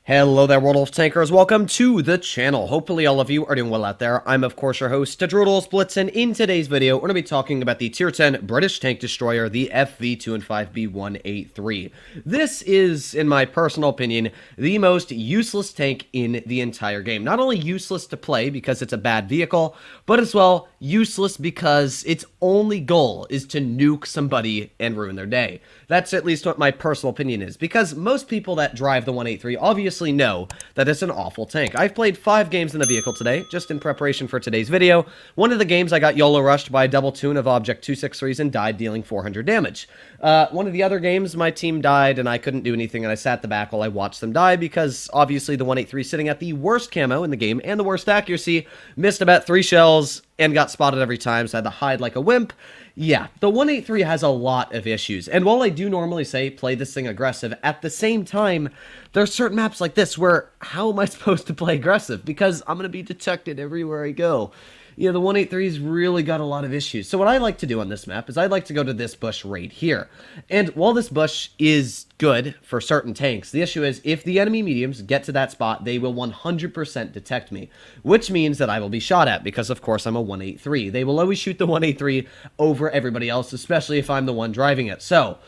Hello there, World of Tankers. Welcome to the channel. Hopefully all of you are doing well out there. I'm, of course, your host, Tanks Blitz, and in today's video, we're going to be talking about the Tier 10 British tank destroyer, the FV2-5B183. This is, in my personal opinion, the most useless tank in the entire game. Not only useless to play because it's a bad vehicle, but as well, useless because its only goal is to nuke somebody and ruin their day. That's at least what my personal opinion is, because most people that drive the 183 obviously know that it's an awful tank. I've played 5 games in the vehicle today, just in preparation for today's video. One of the games I got YOLO rushed by a double tune of Object 263s and died, dealing 400 damage. One of the other games, my team died and I couldn't do anything, and I sat the back while I watched them die, because obviously the 183 sitting at the worst camo in the game and the worst accuracy, missed about 3 shells and got spotted every time, so I had to hide like a wimp. Yeah, the 183 has a lot of issues, and while I do normally say play this thing aggressive, at the same time, there are certain maps like this where how am I supposed to play aggressive? Because I'm going to be detected everywhere I go. Yeah, the 183's really got a lot of issues. So what I like to do on this map is I like to go to this bush right here. And while this bush is good for certain tanks, the issue is if the enemy mediums get to that spot, they will 100% detect me, which means that I will be shot at because, of course, I'm a 183. They will always shoot the 183 over everybody else, especially if I'm the one driving it. So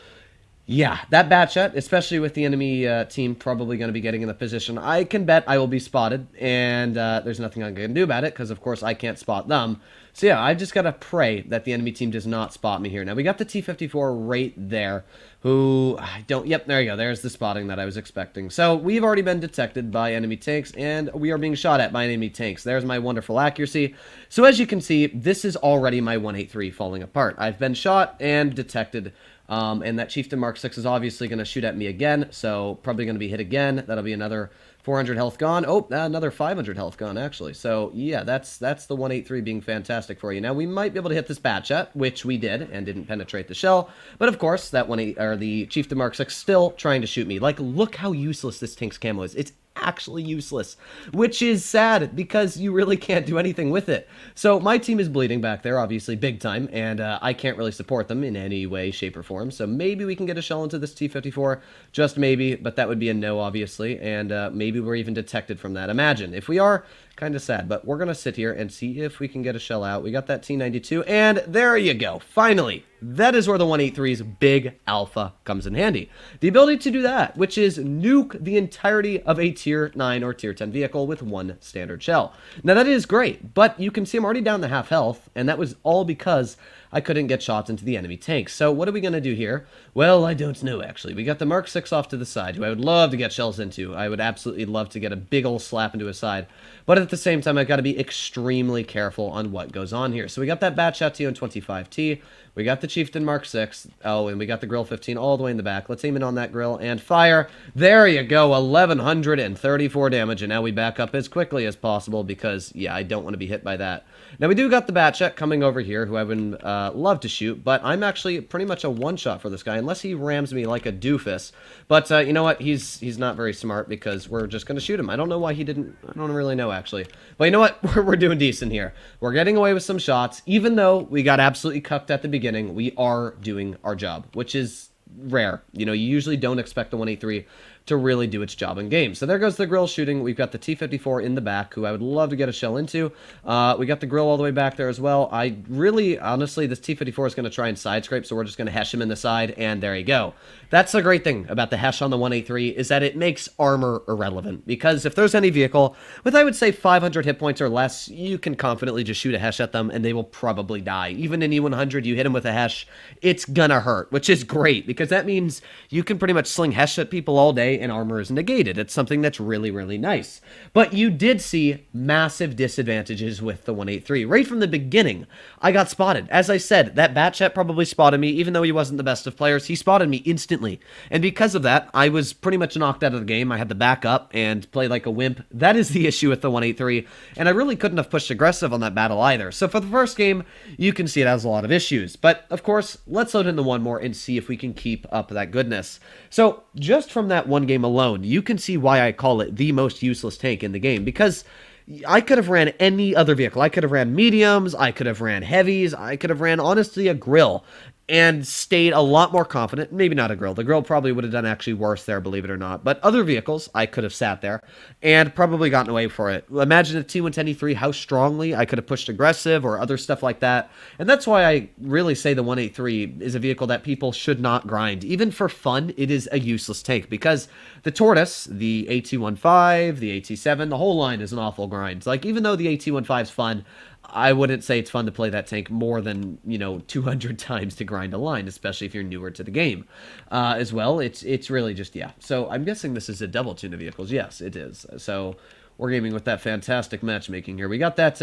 yeah, that bat shot, especially with the enemy team probably going to be getting in the position, I can bet I will be spotted, and there's nothing I can do about it, because of course I can't spot them. So yeah, I just got to pray that the enemy team does not spot me here. Now, we got the T-54 right there, who I don't, yep, there you go, there's the spotting that I was expecting. So we've already been detected by enemy tanks, and we are being shot at by enemy tanks. There's my wonderful accuracy. So as you can see, this is already my 183 falling apart. I've been shot and detected. And that Chieftain Mark 6 is obviously going to shoot at me again, so probably going to be hit again. That'll be another 400 health gone. Oh, another 500 health gone, actually. So, yeah, that's the 183 being fantastic for you. Now, we might be able to hit this bat shot, which we did, and didn't penetrate the shell. But, of course, that the Chieftain Mark 6 still trying to shoot me. Like, look how useless this tank's camo is. It's actually useless, which is sad because you really can't do anything with it. So my team is bleeding back there, obviously big time, and I can't really support them in any way, shape, or form. So maybe we can get a shell into this T-54, just maybe, but that would be a no, obviously, and maybe we're even detected from that. Imagine if we are. Kind of sad, but we're gonna sit here and see if we can get a shell out. We got that T-92, and there you go. Finally, that is where the 183's big alpha comes in handy. The ability to do that, which is nuke the entirety of a Tier 9 or Tier 10 vehicle with one standard shell. Now, that is great, but you can see I'm already down to half health, and that was all because I couldn't get shots into the enemy tanks. So what are we going to do here? Well, I don't know, actually. We got the Mark 6 off to the side, who I would love to get shells into. I would absolutely love to get a big old slap into his side. But at the same time, I've got to be extremely careful on what goes on here. So we got that bat shot T-25T. We got the Chieftain Mark 6. Oh, and we got the Grill 15 all the way in the back. Let's aim in on that grill and fire. There you go, 1,134 damage. And now we back up as quickly as possible because, yeah, I don't want to be hit by that. Now, we do got the bat shot coming over here, who I would love to shoot, but I'm actually pretty much a one-shot for this guy, unless he rams me like a doofus. But you know what? He's not very smart because we're just going to shoot him. I don't know why he didn't. I don't really know, actually. But you know what? We're doing decent here. We're getting away with some shots. Even though we got absolutely cucked at the beginning, we are doing our job, which is rare. You know, you usually don't expect the 183 to really do its job in game. So there goes the grill shooting. We've got the T-54 in the back, who I would love to get a shell into. We got the grill all the way back there as well. I really, honestly, this T-54 is going to try and side scrape, so we're just going to hesh him in the side, and there you go. That's the great thing about the hesh on the 183, is that it makes armor irrelevant, because if there's any vehicle with, I would say, 500 hit points or less, you can confidently just shoot a hesh at them, and they will probably die. Even in E100, you hit them with a hesh, it's gonna hurt, which is great, because that means you can pretty much sling hesh at people all day, and armor is negated. It's something that's really, really nice. But you did see massive disadvantages with the 183. Right from the beginning, I got spotted. As I said, that Batchat probably spotted me, even though he wasn't the best of players. He spotted me instantly. And because of that, I was pretty much knocked out of the game. I had to back up and play like a wimp. That is the issue with the 183. And I really couldn't have pushed aggressive on that battle either. So for the first game, you can see it has a lot of issues. But of course, let's load into one more and see if we can keep up that goodness. So just from that one game alone, you can see why I call it the most useless tank in the game, because I could have ran any other vehicle. I could have ran mediums, I could have ran heavies, I could have ran, honestly, a grill. and stayed a lot more confident. Maybe not a grill. The grill probably would have done actually worse there, believe it or not. But other vehicles, I could have sat there and probably gotten away for it. Imagine if T110 E3, how strongly I could have pushed aggressive or other stuff like that. And that's why I really say the 183 is a vehicle that people should not grind. Even for fun, it is a useless tank because the Tortoise, the AT15, the AT7, the whole line is an awful grind. Like, even though the AT15 is fun, I wouldn't say it's fun to play that tank more than, 200 times to grind a line, especially if you're newer to the game. As well, it's really just, yeah. So I'm guessing this is a double tune of vehicles. Yes, it is. So we're gaming with that fantastic matchmaking here. We got that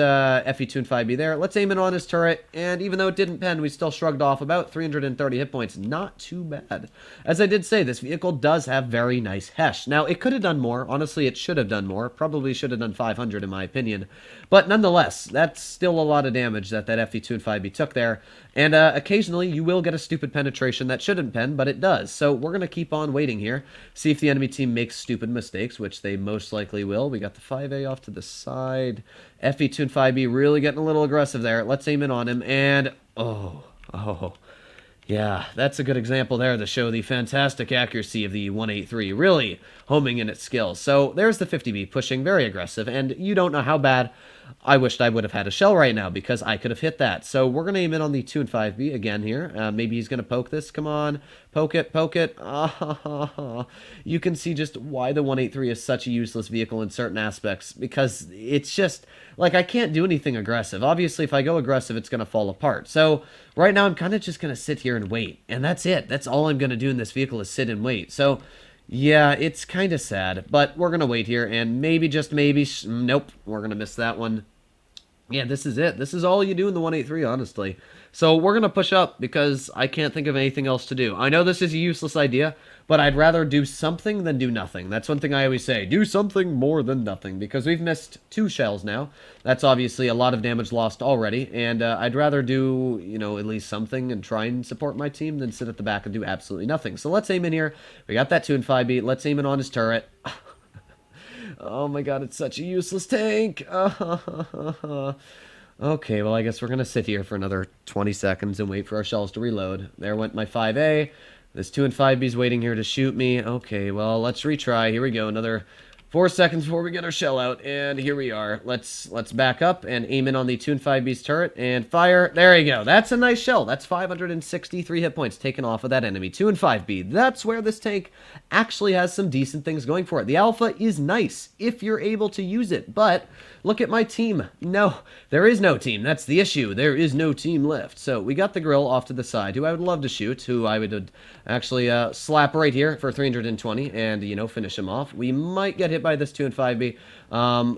FE Tune 5B there. Let's aim it on his turret, and even though it didn't pen, we still shrugged off about 330 hit points. Not too bad. As I did say, this vehicle does have very nice hesh. Now, it could have done more. Honestly, it should have done more. Probably should have done 500 in my opinion. But nonetheless, that's still a lot of damage that FE Tune 5B took there. And occasionally, you will get a stupid penetration that shouldn't pen, but it does. So we're going to keep on waiting here. See if the enemy team makes stupid mistakes, which they most likely will. We got the 5A off to the side. FE Tune 5B really getting a little aggressive there. Let's aim in on him. And, oh. Yeah, that's a good example there to show the fantastic accuracy of the 183, really homing in its skills. So there's the 50B pushing very aggressive, and you don't know how bad I wished I would have had a shell right now because I could have hit that. So we're going to aim in on the 2 and 5B again here. Maybe he's going to poke this. Come on. Poke it, poke it. You can see just why the 183 is such a useless vehicle in certain aspects because it's just, like, I can't do anything aggressive. Obviously, if I go aggressive, it's going to fall apart. So right now, I'm kind of just going to sit here and wait. And that's it. That's all I'm going to do in this vehicle is sit and wait. So yeah, it's kind of sad, but we're going to wait here, and maybe, just maybe, nope, we're going to miss that one. Yeah, this is it. This is all you do in the 183, honestly. So we're going to push up because I can't think of anything else to do. I know this is a useless idea, but I'd rather do something than do nothing. That's one thing I always say. Do something more than nothing because we've missed 2 shells now. That's obviously a lot of damage lost already, and I'd rather do, at least something and try and support my team than sit at the back and do absolutely nothing. So let's aim in here. We got that 2 and 5B. Let's aim it on his turret. Oh my god, it's such a useless tank. Okay, well, I guess we're going to sit here for another 20 seconds and wait for our shells to reload. There went my 5A. This 2 and 5B's waiting here to shoot me. Okay, well, let's retry. Here we go. Another 4 seconds before we get our shell out, and here we are. Let's back up and aim in on the 2 and 5B's turret and fire. There you go. That's a nice shell. That's 563 hit points taken off of that enemy. 2 and 5B. That's where this tank actually has some decent things going for it. The alpha is nice if you're able to use it, but look at my team. No, there is no team. That's the issue. There is no team left. So we got the grill off to the side, who I would love to shoot, who I would actually slap right here for 320 and, finish him off. We might get hit by this 2 and 5B.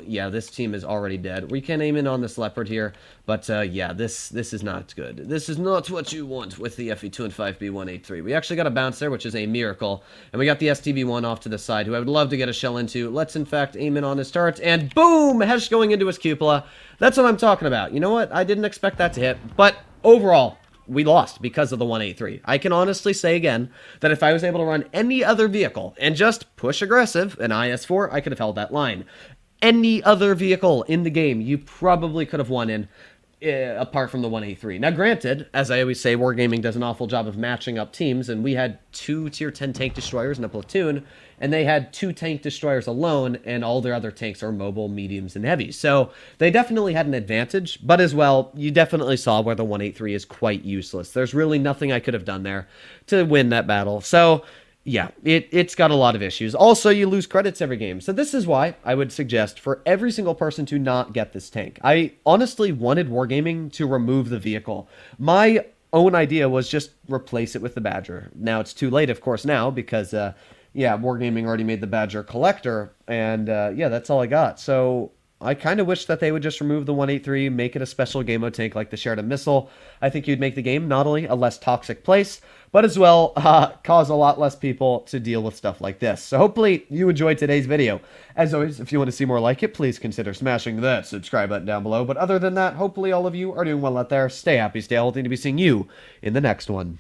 Yeah, this team is already dead. We can aim in on this leopard here, but yeah, this is not good. This is not what you want with the FE2 and 5B 183. We actually got a bounce there, which is a miracle, and we got the STB1 off to the side, who I would love to get a shell into. Let's, in fact, aim in on his turret, and boom! Hesh going into his cupola. That's what I'm talking about. You know what? I didn't expect that to hit, but overall, we lost because of the 183. I can honestly say again that if I was able to run any other vehicle and just push aggressive, an IS-4, I could have held that line. Any other vehicle in the game, you probably could have won in, apart from the 183. Now, granted, as I always say, Wargaming does an awful job of matching up teams, and we had 2 tier 10 tank destroyers in a platoon, and they had 2 tank destroyers alone, and all their other tanks are mobile, mediums, and heavies. So they definitely had an advantage, but as well, you definitely saw where the 183 is quite useless. There's really nothing I could have done there to win that battle. So yeah, it's got a lot of issues. Also, you lose credits every game. So this is why I would suggest for every single person to not get this tank. I honestly wanted Wargaming to remove the vehicle. My own idea was just replace it with the Badger. Now, it's too late, of course, now, because, yeah, Wargaming already made the Badger Collector, and, yeah, that's all I got. So I kind of wish that they would just remove the 183, make it a special game mode tank like the Sheridan Missile. I think you'd make the game not only a less toxic place, but as well cause a lot less people to deal with stuff like this. So hopefully you enjoyed today's video. As always, if you want to see more like it, please consider smashing that subscribe button down below. But other than that, hopefully all of you are doing well out there. Stay happy, stay healthy, and to be seeing you in the next one.